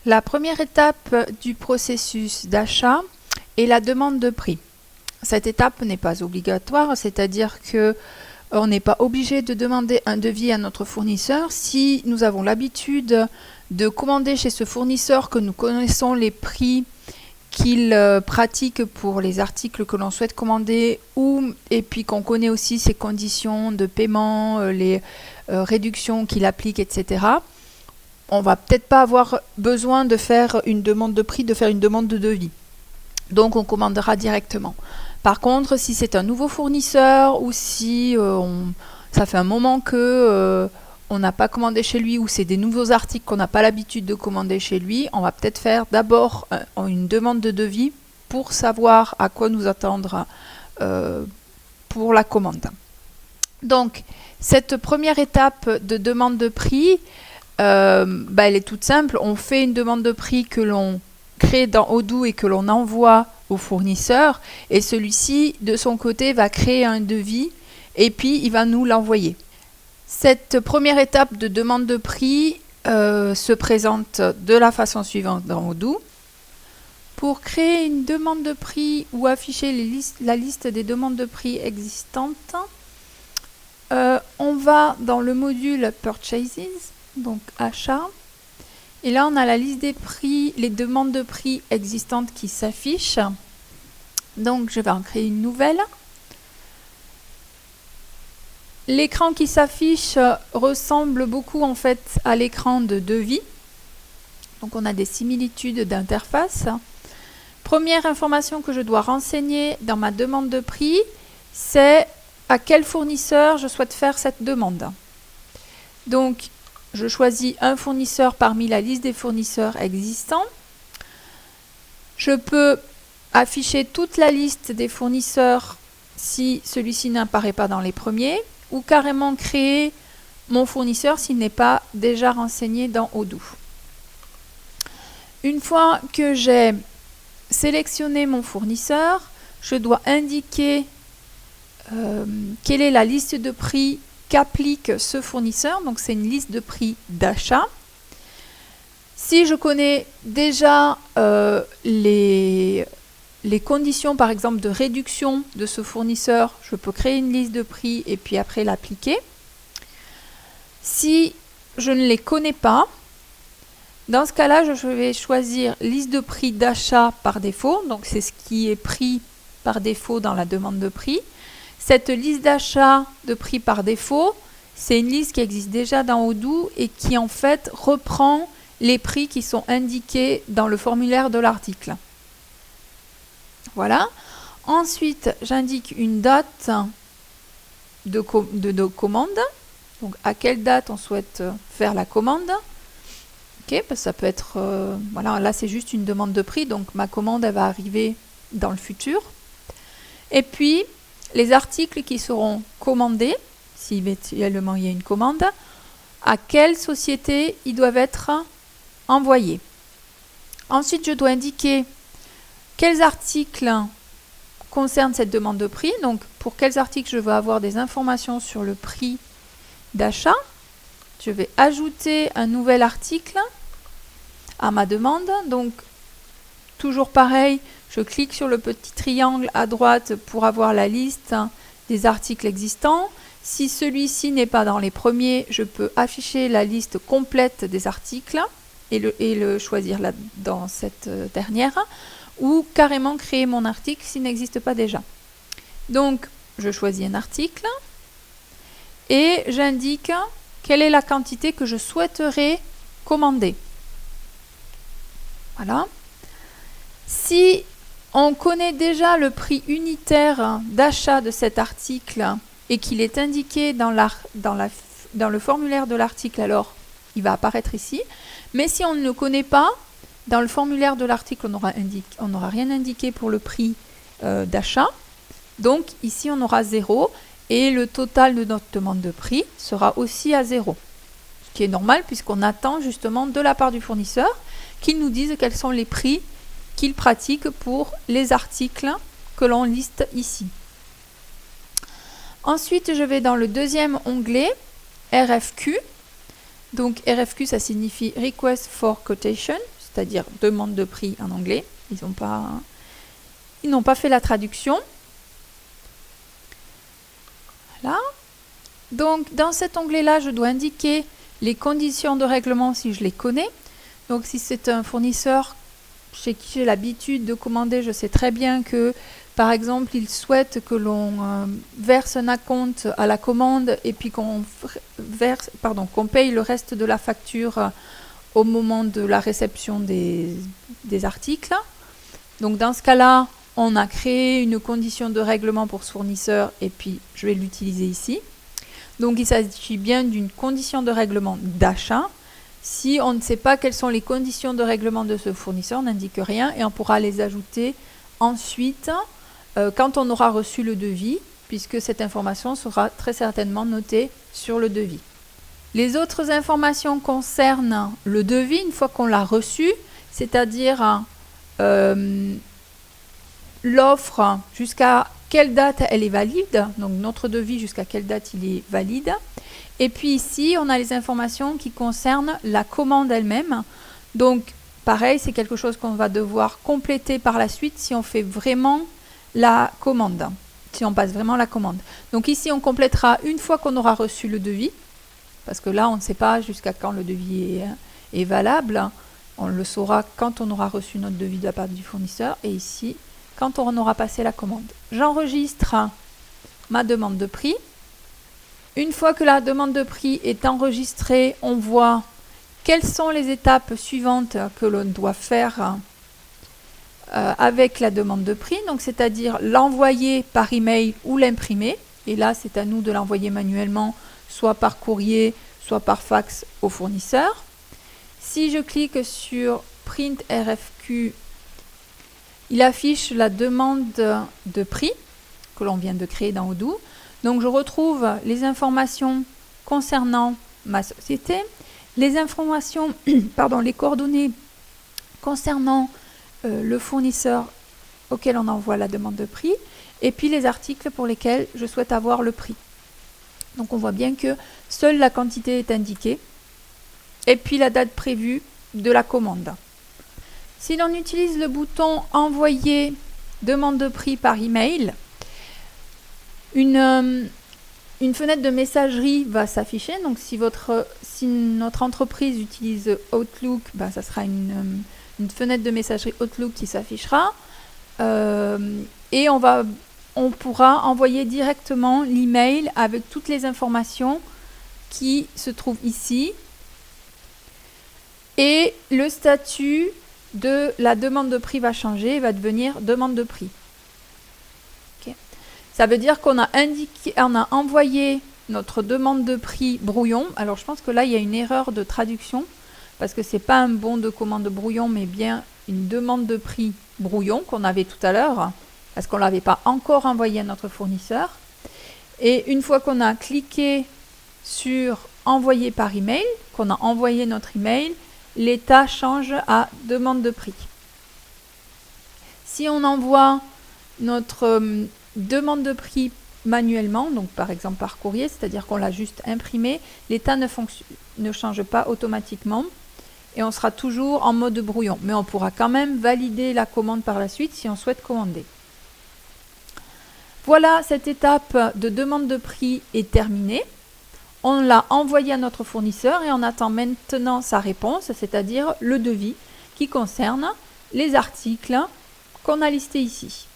La première étape du processus d'achat est la demande de prix. Cette étape n'est pas obligatoire, c'est-à-dire que on n'est pas obligé de demander un devis à notre fournisseur si nous avons l'habitude de commander chez ce fournisseur, que nous connaissons les prix qu'il pratique pour les articles que l'on souhaite commander, et puis qu'on connaît aussi ses conditions de paiement, les réductions qu'il applique, etc. On va peut-être pas avoir besoin de faire une demande de prix, de faire une demande de devis. Donc on commandera directement. Par contre, si c'est un nouveau fournisseur ou si ça fait un moment que on n'a pas commandé chez lui ou c'est des nouveaux articles qu'on n'a pas l'habitude de commander chez lui, on va peut-être faire d'abord une demande de devis pour savoir à quoi nous attendre pour la commande. Donc, cette première étape de demande de prix, elle est toute simple. On fait une demande de prix que l'on crée dans Odoo et que l'on envoie au fournisseur, et celui-ci de son côté va créer un devis et puis il va nous l'envoyer. Cette première étape de demande de prix se présente de la façon suivante dans Odoo. Pour créer une demande de prix ou afficher la liste des demandes de prix existantes, on va dans le module Purchases, donc achat, et là on a la liste des prix, les demandes de prix existantes qui s'affichent. Donc je vais en créer une nouvelle. L'écran qui s'affiche ressemble beaucoup en fait à l'écran de devis. Donc on a des similitudes d'interface. Première information que je dois renseigner dans ma demande de prix, c'est à quel fournisseur je souhaite faire cette demande. Donc je choisis un fournisseur parmi la liste des fournisseurs existants. Je peux afficher toute la liste des fournisseurs si celui-ci n'apparaît pas dans les premiers, ou carrément créer mon fournisseur s'il n'est pas déjà renseigné dans Odoo. Une fois que j'ai sélectionné mon fournisseur, je dois indiquer quelle est la liste de prix qu'applique ce fournisseur. Donc c'est une liste de prix d'achat. Si je connais déjà les conditions par exemple de réduction de ce fournisseur, je peux créer une liste de prix et puis après l'appliquer. Si je ne les connais pas, dans ce cas-là, je vais choisir liste de prix d'achat par défaut. Donc c'est ce qui est pris par défaut dans la demande de prix. Cette liste d'achat de prix par défaut, c'est une liste qui existe déjà dans Odoo et qui en fait reprend les prix qui sont indiqués dans le formulaire de l'article. Voilà. Ensuite, j'indique une date de commande. Donc, à quelle date on souhaite faire la commande. Ok, parce que ça peut être... voilà, là, c'est juste une demande de prix. Donc, ma commande, elle va arriver dans le futur. Et puis, les articles qui seront commandés, si éventuellement il y a une commande, à quelle société ils doivent être envoyés. Ensuite, je dois indiquer quels articles concernent cette demande de prix. Donc, pour quels articles je veux avoir des informations sur le prix d'achat. Je vais ajouter un nouvel article à ma demande. Donc, toujours pareil, je clique sur le petit triangle à droite pour avoir la liste des articles existants. Si celui-ci n'est pas dans les premiers, je peux afficher la liste complète des articles et le choisir là dans cette dernière, ou carrément créer mon article s'il n'existe pas déjà. Donc, je choisis un article et j'indique quelle est la quantité que je souhaiterais commander. Voilà. Si on connaît déjà le prix unitaire d'achat de cet article et qu'il est indiqué dans le formulaire de l'article, alors il va apparaître ici. Mais si on ne le connaît pas, dans le formulaire de l'article, on n'aura rien indiqué pour le prix d'achat. Donc ici, on aura 0 et le total de notre demande de prix sera aussi à 0. Ce qui est normal puisqu'on attend justement de la part du fournisseur qu'il nous dise quels sont les prix qu'il pratique pour les articles que l'on liste ici. Ensuite, je vais dans le deuxième onglet, RFQ. Donc RFQ, ça signifie Request for Quotation, c'est-à-dire demande de prix en anglais. Ils n'ont pas fait la traduction. Voilà. Donc, dans cet onglet-là, je dois indiquer les conditions de règlement si je les connais. Donc, si c'est un fournisseur chez qui j'ai l'habitude de commander, je sais très bien que, par exemple, il souhaite que l'on verse un acompte à la commande et puis qu'on paye le reste de la facture au moment de la réception des articles. Donc, dans ce cas-là, on a créé une condition de règlement pour ce fournisseur et puis je vais l'utiliser ici. Donc, il s'agit bien d'une condition de règlement d'achat. Si on ne sait pas quelles sont les conditions de règlement de ce fournisseur, on n'indique rien et on pourra les ajouter ensuite quand on aura reçu le devis, puisque cette information sera très certainement notée sur le devis. Les autres informations concernent le devis une fois qu'on l'a reçu, c'est-à-dire l'offre, jusqu'à quelle date elle est valide, donc notre devis jusqu'à quelle date il est valide. Et puis ici, on a les informations qui concernent la commande elle-même. Donc, pareil, c'est quelque chose qu'on va devoir compléter par la suite si on fait vraiment la commande, si on passe vraiment la commande. Donc ici, on complétera une fois qu'on aura reçu le devis, parce que là, on ne sait pas jusqu'à quand le devis est valable. On le saura quand on aura reçu notre devis de la part du fournisseur. Et ici, quand on aura passé la commande. J'enregistre ma demande de prix. Une fois que la demande de prix est enregistrée, on voit quelles sont les étapes suivantes que l'on doit faire avec la demande de prix. Donc, c'est-à-dire l'envoyer par email ou l'imprimer. Et là, c'est à nous de l'envoyer manuellement, soit par courrier, soit par fax au fournisseur. Si je clique sur Print RFQ, il affiche la demande de prix que l'on vient de créer dans Odoo. Donc, je retrouve les informations concernant ma société, les informations, les coordonnées concernant le fournisseur auquel on envoie la demande de prix, et puis les articles pour lesquels je souhaite avoir le prix. Donc, on voit bien que seule la quantité est indiquée, et puis la date prévue de la commande. Si l'on utilise le bouton « Envoyer demande de prix par email », une fenêtre de messagerie va s'afficher. Donc, si notre entreprise utilise Outlook, ça sera une fenêtre de messagerie Outlook qui s'affichera. Et on pourra envoyer directement l'email avec toutes les informations qui se trouvent ici. Et le statut de la demande de prix va changer et va devenir demande de prix. Okay. Ça veut dire qu'on a envoyé notre demande de prix brouillon. Alors, je pense que là, il y a une erreur de traduction parce que ce n'est pas un bon de commande brouillon, mais bien une demande de prix brouillon qu'on avait tout à l'heure parce qu'on ne l'avait pas encore envoyé à notre fournisseur. Et une fois qu'on a cliqué sur envoyer par email, qu'on a envoyé notre email, l'état change à demande de prix. Si on envoie notre demande de prix manuellement, donc par exemple par courrier, c'est-à-dire qu'on l'a juste imprimé, l'état ne change pas automatiquement et on sera toujours en mode brouillon. Mais on pourra quand même valider la commande par la suite si on souhaite commander. Voilà, cette étape de demande de prix est terminée. On l'a envoyé à notre fournisseur et on attend maintenant sa réponse, c'est-à-dire le devis qui concerne les articles qu'on a listés ici.